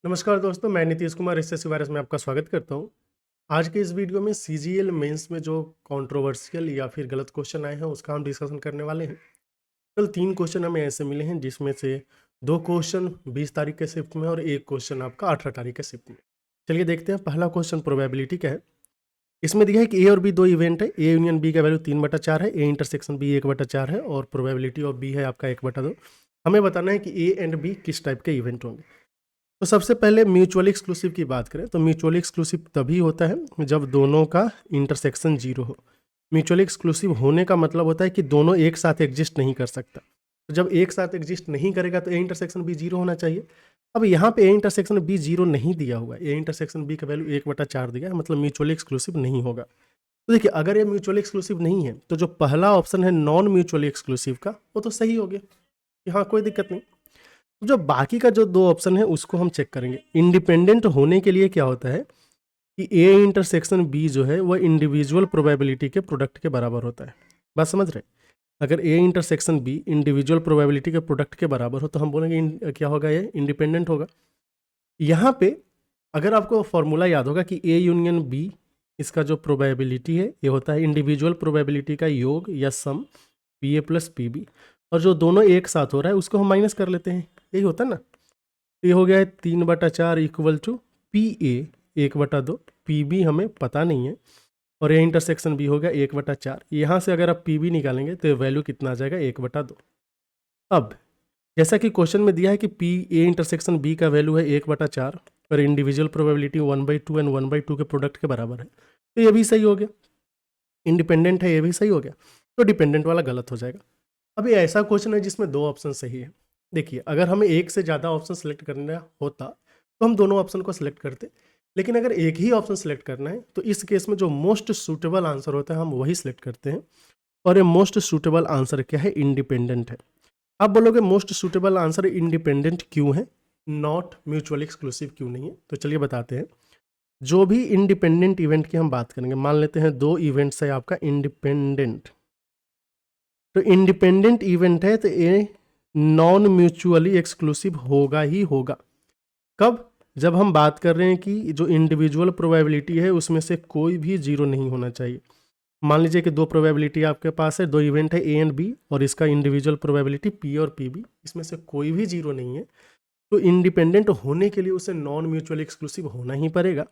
नमस्कार दोस्तों, मैं नीतीश कुमार एसएससी वायरस में आपका स्वागत करता हूं। आज के इस वीडियो में सीजीएल मेंस में जो कंट्रोवर्शियल या फिर गलत क्वेश्चन आए हैं उसका हम डिस्कशन करने वाले हैं। कल 3 क्वेश्चन हमें ऐसे मिले हैं जिसमें से 2 क्वेश्चन 20 तारीख के शिफ्ट में और 1 क्वेश्चन आपका 18 तारीख के शिफ्ट में। चलिए देखते हैं पहला क्वेश्चन प्रोबेबिलिटी का है। इसमें दिया है कि ए और बी 2 इवेंट है, ए यूनियन बी का वैल्यू 3/4 है, ए इंटरसेक्शन बी 1/4 है और प्रोबेबिलिटी ऑफ बी है आपका 1/2। हमें बताना है कि ए एंड बी किस टाइप के इवेंट होंगे। तो सबसे पहले म्यूचुअली एक्सक्लूसिव की बात करें तो म्यूचुअली एक्सक्लूसिव तभी होता है जब दोनों का इंटरसेक्शन 0 हो। म्यूचुअली एक्सक्लूसिव होने का मतलब होता है कि दोनों एक साथ एग्जिस्ट नहीं कर सकता। तो जब एक साथ एग्जिस्ट नहीं करेगा तो ए इंटरसेक्शन बी 0 होना चाहिए। अब यहाँ पे ए इंटरसेक्शन बी 0 नहीं दिया हुआ है, ए इंटरसेक्शन बी का वैल्यू 1/4 दिया है, मतलब म्यूचुअली एक्सक्लूसिव नहीं होगा। तो देखिए अगर ये म्यूचुअली एक्सक्लूसिव नहीं है तो जो पहला ऑप्शन है नॉन म्यूचुअली एक्सक्लूसिव का वो तो सही हो गया कि हाँ कोई दिक्कत नहीं। जो बाकी का जो 2 ऑप्शन है उसको हम चेक करेंगे। इंडिपेंडेंट होने के लिए क्या होता है कि ए इंटरसेक्शन बी जो है वह इंडिविजुअल प्रोबेबिलिटी के प्रोडक्ट के बराबर होता है। बात समझ रहे? अगर A intersection B individual probability के प्रोडक्ट के बराबर हो तो हम बोलेंगे क्या होगा, ये इंडिपेंडेंट होगा। यहाँ पे अगर आपको फॉर्मूला याद होगा कि ए यूनियन बी, इसका जो प्रोबेबिलिटी है ये होता है इंडिविजुअल प्रोबेबिलिटी का योग या sum P A plus P B, और जो दोनों एक साथ हो रहा है उसको हम माइनस कर लेते हैं, यही होता है ना। ये हो गया है 3/4 equal to P A 1/2, P B हमें पता नहीं है, और ये इंटरसेक्शन बी हो गया 1/4। यहाँ से अगर आप पी बी निकालेंगे तो वैल्यू कितना आ जाएगा 1/2। अब जैसा कि क्वेश्चन में दिया है कि पी ए इंटरसेक्शन बी का वैल्यू है 1/4 और इंडिविजुअल प्रोबेबिलिटी 1/2 एंड 1/2 के प्रोडक्ट के बराबर है, तो ये भी सही हो गया। इंडिपेंडेंट है, ये भी सही हो गया, तो डिपेंडेंट वाला गलत हो जाएगा। अब ये ऐसा क्वेश्चन है जिसमें 2 ऑप्शन सही है। देखिए अगर हमें एक से ज़्यादा ऑप्शन सेलेक्ट करना होता तो हम दोनों ऑप्शन को सिलेक्ट करते, लेकिन अगर एक ही ऑप्शन सेलेक्ट करना है तो इस केस में जो मोस्ट सूटेबल आंसर होता है हम वही सिलेक्ट करते हैं, और ये मोस्ट सूटेबल आंसर क्या है? इंडिपेंडेंट है। आप बोलोगे मोस्ट सूटेबल आंसर इंडिपेंडेंट क्यों है, नॉट म्यूचुअली एक्सक्लूसिव क्यों नहीं है? तो चलिए बताते हैं। जो भी इंडिपेंडेंट इवेंट की हम बात करेंगे, मान लेते हैं 2 इवेंट्स है आपका इंडिपेंडेंट, तो इंडिपेंडेंट इवेंट है तो ये नॉन म्यूचुअली एक्सक्लूसिव होगा ही होगा। कब? जब हम बात कर रहे हैं कि जो इंडिविजुअल प्रोबेबिलिटी है उसमें से कोई भी 0 नहीं होना चाहिए। मान लीजिए कि 2 प्रोबेबिलिटी आपके पास है, 2 इवेंट है ए एंड बी, और इसका इंडिविजुअल प्रोबेबिलिटी पी और पी बी, इसमें से कोई भी 0 नहीं है, तो इंडिपेंडेंट होने के लिए उसे नॉन म्यूचुअली एक्सक्लूसिव होना ही पड़ेगा।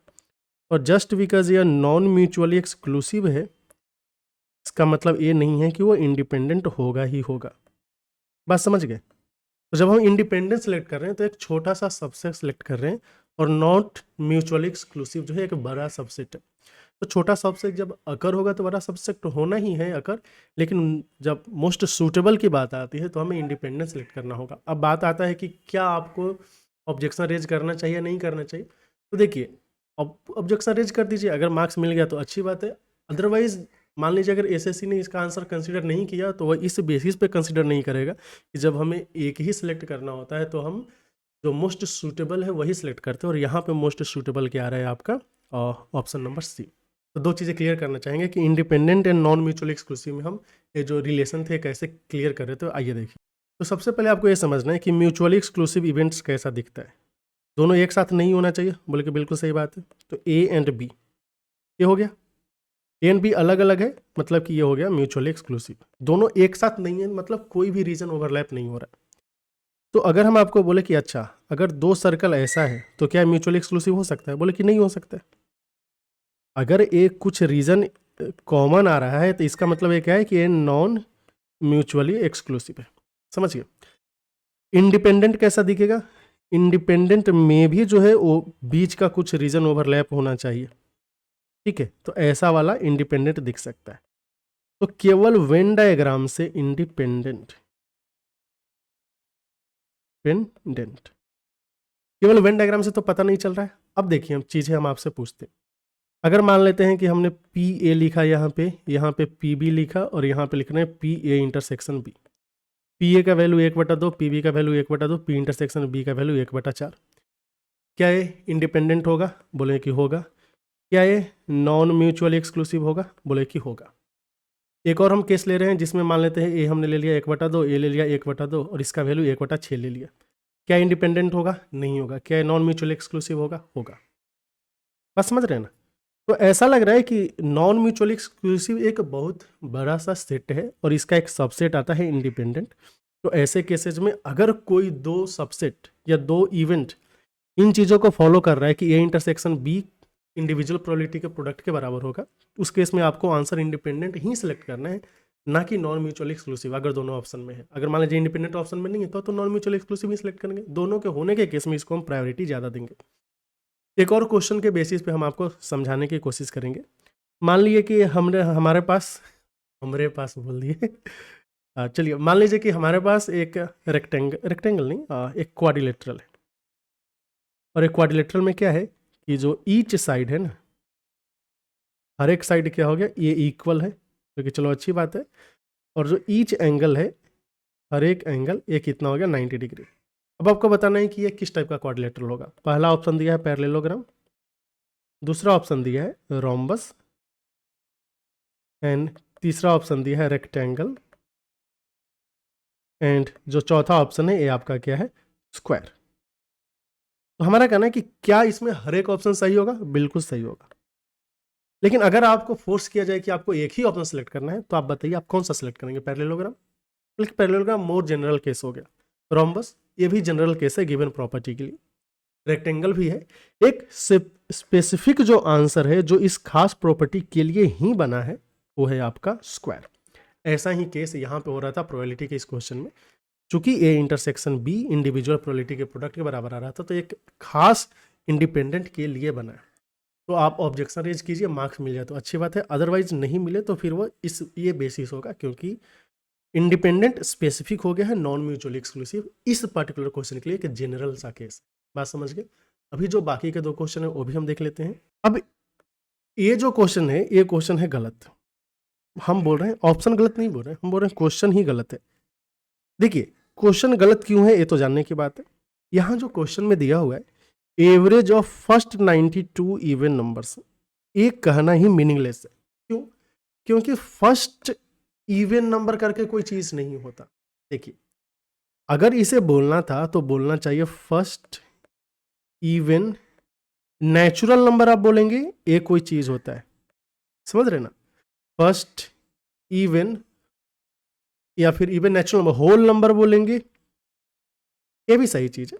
और जस्ट बिकॉज यह नॉन म्यूचुअली एक्सक्लूसिव है इसका मतलब ये नहीं है कि वो इंडिपेंडेंट होगा ही होगा। बात समझ गए? तो जब हम इंडिपेंडेंट सेलेक्ट कर रहे हैं तो एक छोटा सा सबसेट सेलेक्ट कर रहे हैं, और नॉट म्यूचुअली एक्सक्लूसिव जो है एक बड़ा सबसेट है। तो छोटा सबसेट जब अकर होगा तो बड़ा सबसेट होना ही है अकर, लेकिन जब मोस्ट सूटेबल की बात आती है तो हमें इंडिपेंडेंट सेलेक्ट करना होगा। अब बात आता है कि क्या आपको ऑब्जेक्शन रेज करना चाहिए नहीं करना चाहिए। तो देखिए ऑब्जेक्शन रेज कर दीजिए, अगर मार्क्स मिल गया तो अच्छी बात है। अदरवाइज मान लीजिए अगर एसएससी ने इसका आंसर कंसीडर नहीं किया तो वह इस बेसिस पे कंसीडर नहीं करेगा कि जब हमें एक ही सिलेक्ट करना होता है तो हम जो मोस्ट सूटेबल है वही सिलेक्ट करते हैं, और यहाँ पे मोस्ट सूटेबल क्या आ रहा है आपका ऑप्शन नंबर सी। तो 2 चीज़ें क्लियर करना चाहेंगे कि independent and non mutual exclusive में हम ये जो रिलेशन थे कैसे क्लियर कर रहे थे, तो आइए देखिए। तो सबसे पहले आपको ये समझना है कि म्यूचुअली एक्सक्लूसिव इवेंट्स कैसा दिखता है। दोनों एक साथ नहीं होना चाहिए, बोले कि बिल्कुल सही बात है। तो ए एंड बी ये हो गया, ए एंड बी अलग अलग है मतलब कि ये हो गया म्यूचुअली एक्सक्लूसिव। दोनों एक साथ नहीं है मतलब कोई भी रीजन ओवरलैप नहीं हो रहा है। तो अगर हम आपको बोले कि अच्छा अगर 2 सर्कल ऐसा है तो क्या म्यूचुअली एक्सक्लूसिव हो सकता है, बोले कि नहीं हो सकता है। अगर एक कुछ रीजन कॉमन आ रहा है तो इसका मतलब ये क्या है कि ये नॉन म्यूचुअली एक्सक्लूसिव है। समझ गए? इंडिपेंडेंट कैसा दिखेगा? इंडिपेंडेंट में भी जो है वो बीच का कुछ रीजन ओवरलैप होना चाहिए, ठीक है, तो ऐसा वाला इंडिपेंडेंट दिख सकता है। तो केवल वेन डायग्राम से इंडिपेंडेंट पेंडेंट, केवल वेन डायग्राम से तो पता नहीं चल रहा है। अब देखिए हम चीज़ें हम आपसे पूछते हैं। अगर मान लेते हैं कि हमने पी ए लिखा यहाँ पे पी बी लिखा, और यहाँ पे लिख रहे हैं P A intersection B. P A का वैल्यू 1/2, पी बी का वैल्यू 1/2, पी इंटरसेक्शन बी का वैल्यू 1/4। क्या ये इंडिपेंडेंट होगा? बोले कि होगा। क्या ये नॉन म्यूचुअली एक्सक्लूसिव होगा? बोले कि होगा। एक और हम केस ले रहे हैं जिसमें मान लेते हैं ए हमने ले लिया 1/2, ए ले लिया 1/2, और इसका वैल्यू 1/6 ले लिया। क्या इंडिपेंडेंट होगा? नहीं होगा। क्या नॉन म्यूचुअल एक्सक्लूसिव होगा? होगा। बस समझ रहे हैं ना? तो ऐसा लग रहा है कि नॉन म्यूचुअल एक्सक्लूसिव एक बहुत बड़ा सा सेट है और इसका एक सबसेट आता है इंडिपेंडेंट। तो ऐसे केसेज में अगर कोई दो सबसेट या दो इवेंट इन चीज़ों को फॉलो कर रहा है कि A intersection B individual probability के प्रोडक्ट के बराबर होगा, उस केस में आपको आंसर इंडिपेंडेंट ही सिलेक्ट करना है, ना कि नॉन म्यूचुअल एक्सक्लूसिव। अगर दोनों ऑप्शन में है, अगर मान लीजिए इंडिपेंडेंट ऑप्शन में नहीं है तो नॉन म्यूचुअल एक्सक्लूसिव ही सिलेक्ट करेंगे। दोनों के होने के केस में इसको हम प्रायोरिटी ज़्यादा देंगे। एक और क्वेश्चन के बेसिस पे हम आपको समझाने की कोशिश करेंगे। मान लीजिए कि हमारे पास बोल दिए चलिए मान लीजिए कि हमारे पास एक रेक्टेंगल नहीं, एक क्वाड्रिलेटरल है। और एक क्वाड्रिलेटरल में क्या है कि जो ईच साइड है ना, हर एक साइड क्या हो गया, ये इक्वल है, क्योंकि चलो अच्छी बात है। और जो ईच एंगल है, हर एक एंगल ये कितना हो गया, 90 डिग्री। अब आपको बताना है कि ये किस टाइप का क्वाड्रिलेटरल होगा। पहला ऑप्शन दिया है पैरेललोग्राम, दूसरा ऑप्शन दिया है रोम्बस, एंड तीसरा ऑप्शन दिया है रेक्टेंगल, एंड जो चौथा ऑप्शन है ये आपका क्या है, स्क्वायर। तो हमारा कहना है कि क्या इसमें हर एक ऑप्शन सही होगा? बिल्कुल सही होगा। लेकिन अगर आपको फोर्स किया जाए कि आपको एक ही ऑप्शन सेलेक्ट करना है, तो आप बताइए आप कौन सा सेलेक्ट करेंगे? पैरेललोग्राम? बल्कि पैरेललोग्राम मोर जनरल केस हो गया। रोम्बस ये भी जनरल केस है गिवन प्रॉपर्टी के लिए। रेक्टेंगल भी है। एक स्पेसिफिक जो आंसर है जो इस खास प्रॉपर्टी के लिए ही बना है, वो है आपका स्क्वायर। ऐसा ही केस यहाँ पे हो रहा था प्रोबेबिलिटी के इस क्वेश्चन में। चूंकि A intersection B individual probability के प्रोडक्ट के बराबर आ रहा था, तो एक खास इंडिपेंडेंट के लिए बना है। तो आप ऑब्जेक्शन रेज कीजिए, मार्क्स मिल जाए तो अच्छी बात है, अदरवाइज नहीं मिले तो फिर वो ये बेसिस होगा, क्योंकि इंडिपेंडेंट स्पेसिफिक हो गया है, नॉन म्यूचुअल एक्सक्लूसिव इस पर्टिकुलर क्वेश्चन के लिए एक जनरल सा केस। बात समझ गए? अभी जो बाकी के दो क्वेश्चन है वो भी हम देख लेते हैं। अब ये जो क्वेश्चन है, ये क्वेश्चन है गलत। हम बोल रहे हैं ऑप्शन गलत नहीं बोल रहे हैं, हम बोल रहे हैं क्वेश्चन ही गलत है। देखिए क्वेश्चन गलत क्यों है ये तो जानने की बात है। यहाँ जो क्वेश्चन में दिया हुआ है average of first 92 even numbers, ये कहना ही मीनिंगलेस है। क्यों? क्योंकि फर्स्ट इवन नंबर करके कोई चीज नहीं होता। देखिए अगर इसे बोलना था तो बोलना चाहिए फर्स्ट इवन नेचुरल नंबर, आप बोलेंगे ये कोई चीज होता है, समझ रहे ना? फर्स्ट इवन या फिर even natural number, whole number बोलेंगे, ये भी सही चीज है।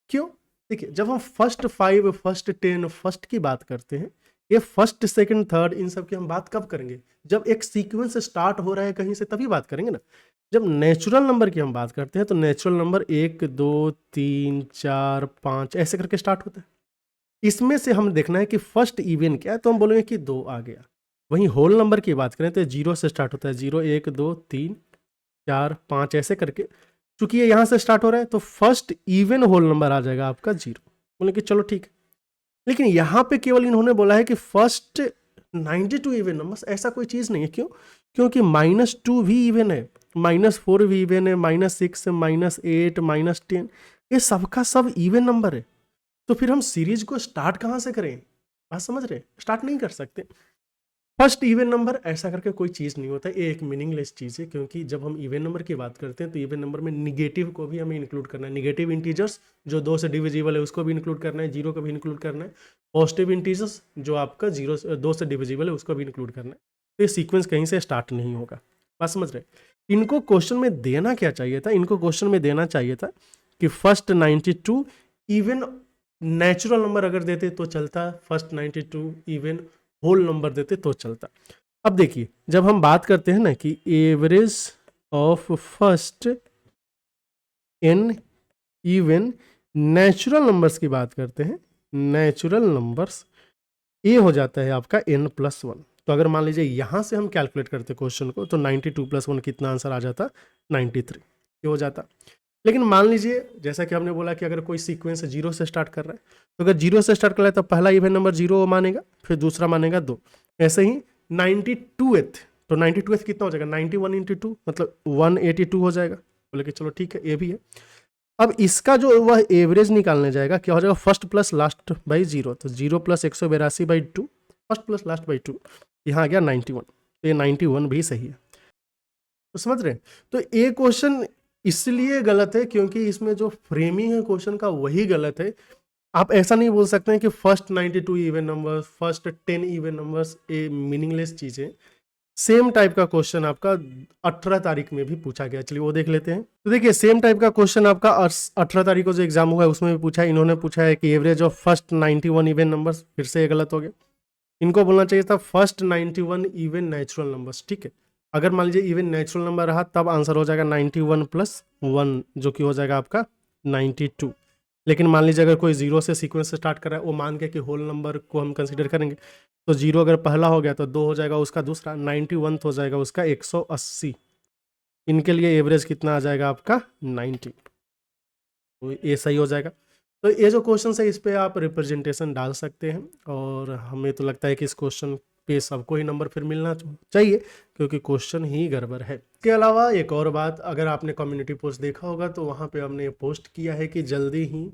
क्यों? देखिए जब हम फर्स्ट 5, फर्स्ट 10, फर्स्ट की बात करते हैं, ये फर्स्ट सेकंड थर्ड इन सब की हम बात कब करेंगे? जब एक सीक्वेंस स्टार्ट हो रहा है कहीं से, तभी बात करेंगे ना। जब नेचुरल नंबर की हम बात करते हैं तो नेचुरल नंबर 1 2 3 4 5 ऐसे करके स्टार्ट होता है। इसमें से हम देखना है कि फर्स्ट इवन क्या है, तो हम बोलेंगे कि 2 आ गया। वहीं होल नंबर की बात करें तो 0 से स्टार्ट होता है, 0 1 2 3 4 5 ऐसे करके। चूंकि ये यहाँ से स्टार्ट हो रहा है तो फर्स्ट इवन होल नंबर आ जाएगा आपका 0। बोले कि चलो ठीक है। लेकिन यहाँ पे केवल इन्होंने बोला है कि फर्स्ट 92 इवन नंबर्स, ऐसा कोई चीज़ नहीं है। क्यों? क्योंकि -2 भी इवन है, -4 भी इवन है, -6 -8 -10 ये सबका सब इवन नंबर है। तो फिर हम सीरीज को स्टार्ट कहाँ से करें? बात समझ रहे? स्टार्ट नहीं कर सकते। फर्स्ट इवन नंबर ऐसा करके कोई चीज़ नहीं होता, ये एक मीनिंगलेस चीज़ है। क्योंकि जब हम इवन नंबर की बात करते हैं तो इवन नंबर में निगेटिव को भी हमें इंक्लूड करना है। निगेटिव इंटीजर्स जो 2 से डिविजिबल है उसको भी इंक्लूड करना है, 0 को भी इंक्लूड करना है। पॉजिटिव इंटीजर्स जो आपका 2 से डिविजिबल है उसको भी इंक्लूड करना है। तो ये सीक्वेंस कहीं से स्टार्ट नहीं होगा। बात समझ रहे? इनको क्वेश्चन में देना क्या चाहिए था? इनको क्वेश्चन में देना चाहिए था कि फर्स्ट 92 इवन नेचुरल नंबर अगर देते तो चलता, फर्स्ट 92 इवन होल नंबर देते तो चलता। अब देखिए जब हम बात करते हैं ना कि average of first n even natural numbers की बात करते हैं, नेचुरल नंबर्स ये हो जाता है आपका n+1। तो अगर मान लीजिए यहाँ से हम कैलकुलेट करते क्वेश्चन को तो 92 + 1 कितना आंसर आ जाता? 93 ये हो जाता। लेकिन मान लीजिए जैसा कि हमने बोला कि अगर कोई सीक्वेंस 0 से स्टार्ट कर रहा है, तो अगर 0 से स्टार्ट कर रहा है तो पहला इवन नंबर 0 मानेगा, फिर दूसरा मानेगा 2, ऐसे ही 92th। तो 92th कितना हो जाएगा? 91 × 2 मतलब 182 हो जाएगा। बोले कि चलो ठीक है ये भी है। अब इसका जो वह एवरेज निकालने जाएगा क्या हो जाएगा? फर्स्ट प्लस लास्ट बाई 0, तो 0 + 182/2 फर्स्ट प्लस लास्ट बाई 2, यहाँ आ गया 91। तो ये 91 भी सही है। तो समझ रहे हैं? तो ये क्वेश्चन इसलिए गलत है क्योंकि इसमें जो फ्रेमिंग है क्वेश्चन का वही गलत है। आप ऐसा नहीं बोल सकते हैं कि first 92 even numbers, first 10 even numbers, ये मीनिंगलेस चीजें। सेम टाइप का क्वेश्चन आपका 18 तारीख में भी पूछा गया, चलिए वो देख लेते हैं। तो देखिए सेम टाइप का क्वेश्चन आपका 18 तारीख को जो एग्जाम हुआ है उसमें भी पूछा है। इन्होंने पूछा है कि average of first 91 even numbers, फिर से ये गलत हो गया। इनको बोलना चाहिए था फर्स्ट 91 इवन नेचुरल नंबर्स, ठीक है। अगर मान लीजिए इवन नेचुरल नंबर रहा तब आंसर हो जाएगा 91 प्लस 1, जो कि हो जाएगा आपका 92। लेकिन मान लीजिए अगर कोई जीरो से सीक्वेंस से स्टार्ट कर रहा है, वो मान के कि होल नंबर को हम कंसीडर करेंगे, तो जीरो अगर पहला हो गया तो 2 हो जाएगा उसका दूसरा, 91 हो जाएगा उसका 180। इनके लिए एवरेज कितना आ जाएगा आपका 90, तो ये सही हो जाएगा। तो ये जो क्वेश्चन है इस पे आप रिप्रेजेंटेशन डाल सकते हैं, और हमें तो लगता है कि इस क्वेश्चन पे सबको ही नंबर फिर मिलना चाहिए क्योंकि क्वेश्चन ही गड़बड़ है। इसके अलावा एक और बात, अगर आपने कम्युनिटी पोस्ट देखा होगा तो वहाँ पे हमने पोस्ट किया है कि जल्दी ही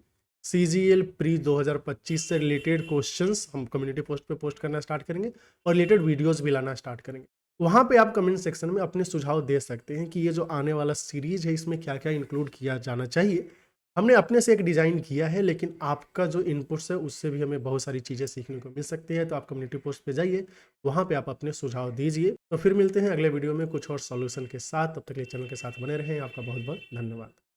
CGL प्री 2025 से रिलेटेड क्वेश्चंस हम कम्युनिटी पोस्ट पे पोस्ट करना स्टार्ट करेंगे और रिलेटेड वीडियोस भी लाना स्टार्ट करेंगे। वहाँ पे आप कमेंट सेक्शन में अपने सुझाव दे सकते हैं कि ये जो आने वाला सीरीज है इसमें क्या क्या इंक्लूड किया जाना चाहिए। हमने अपने से एक डिज़ाइन किया है, लेकिन आपका जो इनपुट्स है उससे भी हमें बहुत सारी चीज़ें सीखने को मिल सकती है। तो आप कम्युनिटी पोस्ट पे जाइए, वहाँ पे आप अपने सुझाव दीजिए। तो फिर मिलते हैं अगले वीडियो में कुछ और सॉल्यूशन के साथ। तब तक के लिए चैनल के साथ बने रहें। आपका बहुत बहुत धन्यवाद।